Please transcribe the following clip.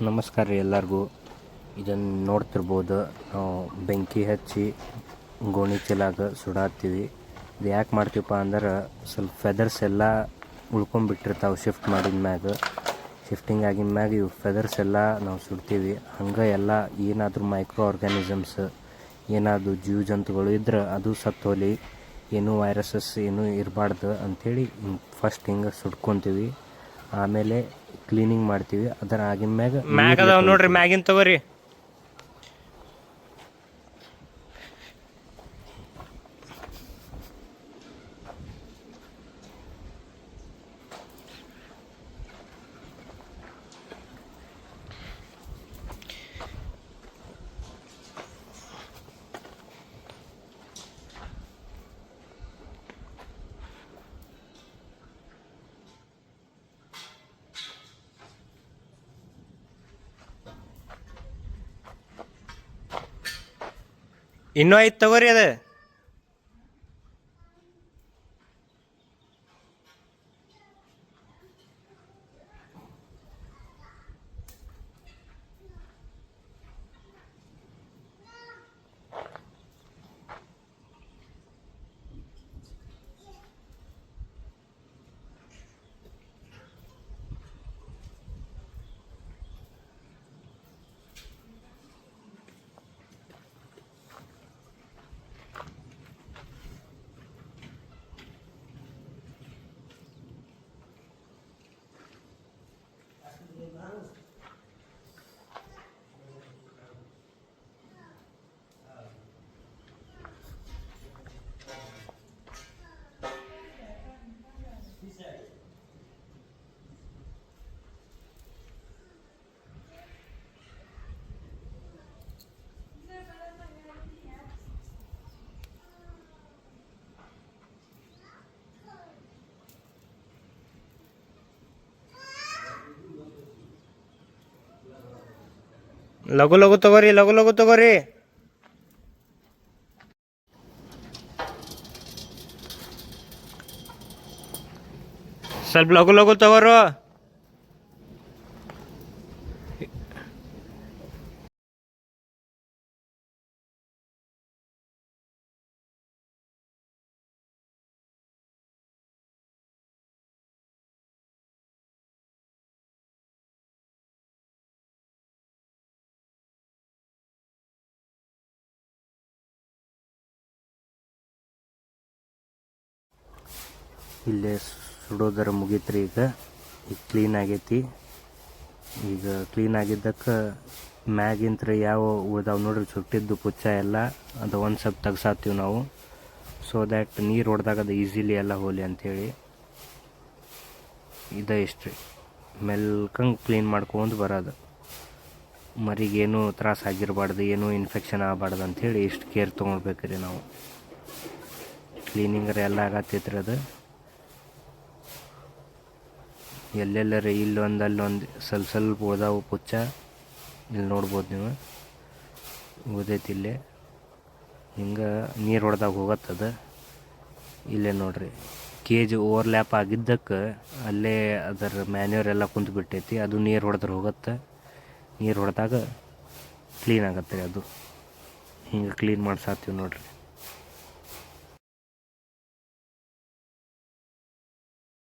ನಮಸ್ಕಾರ ರೀ ಎಲ್ಲರಿಗೂ. ಇದನ್ನು ನೋಡ್ತಿರ್ಬೋದು, ನಾವು ಬೆಂಕಿ ಹಚ್ಚಿ ಗೋಣಿ ಚೀಲಾಗ ಸುಡಾತ್ತೀವಿ. ಇದು ಯಾಕೆ ಮಾಡ್ತೀವಪ್ಪ ಅಂದ್ರೆ ಸ್ವಲ್ಪ ಫೆದರ್ಸ್ ಎಲ್ಲ ಉಳ್ಕೊಂಬಿಟ್ಟಿರ್ತಾವೆ ಶಿಫ್ಟಿಂಗ್ ಆಗಿನ ಮ್ಯಾಗ ಇವು ಫೆದರ್ಸ್ ಎಲ್ಲ ನಾವು ಸುಡ್ತೀವಿ. ಹಂಗೆ ಎಲ್ಲ ಏನಾದರೂ ಮೈಕ್ರೋ ಆರ್ಗ್ಯಾನಿಸಮ್ಸ್ ಏನಾದರೂ ಜೀವ ಜಂತುಗಳು ಇದ್ರೆ ಅದು ಸತ್ತೋಲಿ, ಏನೂ ವೈರಸಸ್ ಏನೂ ಇರಬಾರ್ದು ಅಂಥೇಳಿ ಫಸ್ಟ್ ಹಿಂಗೆ ಸುಡ್ಕೊತೀವಿ. ಆಮೇಲೆ ಕ್ಲೀನಿಂಗ್ ಮಾಡ್ತೀವಿ. ಅದರ ಆಗಿನ ಮ್ಯಾಗ ಅದಾವ ನೋಡ್ರಿ, ಮ್ಯಾಗಿನ ತಗೋರಿ. ಇನ್ನೂ ಐದು ತಗೋರಿ ಅದು. ಲಘು ಲಘು ತಗೋರಿ, ಲಘು ಲಘು ತಗೋರಿ. ಸ್ವಲ್ಪ ಲಘು ಲಘು ತಗೋರು. ಇಲ್ಲೇ ಸುಡೋದರ ಮುಗೀತ್ರಿ. ಈಗ ಕ್ಲೀನ್ ಆಗೈತಿ. ಈಗ ಕ್ಲೀನ್ ಆಗಿದ್ದಕ್ಕೆ ಮ್ಯಾಗಿಂತ್ರ ಯಾವ ಉಳ್ದಾವ್ ನೋಡ್ರಿ ಸುಟ್ಟಿದ್ದು ಪುಚ್ಚ ಎಲ್ಲ ಅದು ಒಂದು ಸ್ವಲ್ಪ ತೆಗ್ಸಾತೀವಿ ನಾವು, ಸೊ ದ್ಯಾಟ್ ನೀರು ಹೊಡೆದಾಗ ಅದು ಈಸಿಲಿ ಎಲ್ಲ ಹೋಲಿ ಅಂಥೇಳಿ. ಇದೇ ಇಷ್ಟು ರೀ, ಮೆಲ್ಕಂಗೆ ಕ್ಲೀನ್ ಮಾಡ್ಕೊಂಡು ಬರೋದು. ಮರಿಗೇನು ತ್ರಾಸ ಆಗಿರಬಾರ್ದು, ಏನೂ ಇನ್ಫೆಕ್ಷನ್ ಆಗಬಾರ್ದು ಅಂಥೇಳಿ ಇಷ್ಟು ಕೇರ್ ತೊಗೊಳ್ಬೇಕ್ರಿ ನಾವು. ಕ್ಲೀನಿಂಗ್ರೆ ಎಲ್ಲ ಆಗತ್ತೈತ್ರಿ. ಅದು ಎಲ್ಲೆಲ್ಲರಿ ಇಲ್ಲೊಂದು ಅಲ್ಲೊಂದು ಸ್ವಲ್ಪ ಉಳ್ದಾವು ಪುಚ್ಚ, ಇಲ್ಲಿ ನೋಡ್ಬೋದು ನೀವು, ಉಳ್ದೈತಿ ಇಲ್ಲೇ. ಹಿಂಗೆ ನೀರು ಹೊಡೆದಾಗ ಹೋಗತ್ತದ. ಇಲ್ಲೇ ನೋಡ್ರಿ, ಕೇಜ್ ಓವರ್ಲ್ಯಾಪ್ ಆಗಿದ್ದಕ್ಕೆ ಅಲ್ಲೇ ಅದರ ಮ್ಯಾನ್ಯೂರ್ ಎಲ್ಲ ಕುಂತ್ಬಿಟ್ಟೈತಿ. ಅದು ನೀರು ಹೊಡೆದ್ರೆ ಹೋಗುತ್ತೆ. ನೀರು ಹೊಡೆದಾಗ ಕ್ಲೀನ್ ಆಗತ್ತೆ ರೀ ಅದು. ಹಿಂಗೆ ಕ್ಲೀನ್ ಮಾಡ್ಸಾತೀವಿ ನೋಡ್ರಿ.